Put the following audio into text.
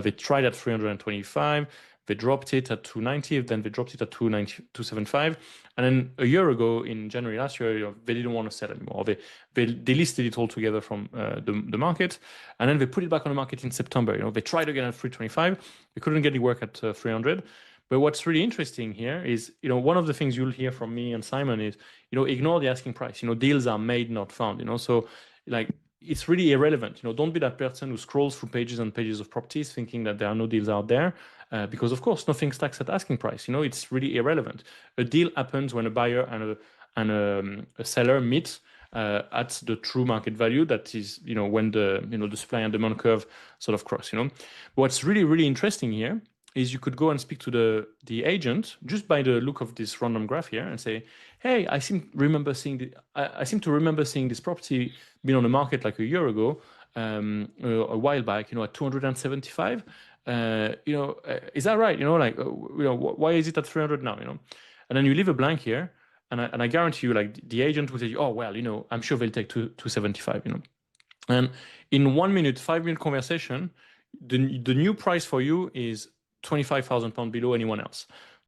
They tried at 325. They dropped it at 290, then they dropped it at 290, 275. And then a year ago, in January last year, they didn't want to sell anymore. They delisted it altogether from the market. And then they put it back on the market in September. They tried again at 325. They couldn't get it work at 300. But what's really interesting here is, one of the things you'll hear from me and Simon is, ignore the asking price. Deals are made, not found. So like, it's really irrelevant. Don't be that person who scrolls through pages and pages of properties thinking that there are no deals out there, because of course nothing stacks at asking price. It's really irrelevant. A deal happens when a buyer and a seller meet at the true market value. That is, when the supply and demand curve sort of cross. What's really, really interesting here is you could go and speak to the agent just by the look of this random graph here and say, hey, I seem to remember seeing this property been on the market like a year ago, a while back, at 275. Is that right? Why is it at 300 now? And then you leave a blank here, and I guarantee you, like, the agent will say, oh well, I'm sure they'll take 275. And in 1 minute, 5 minute conversation, the new price for you is £25,000 below anyone else.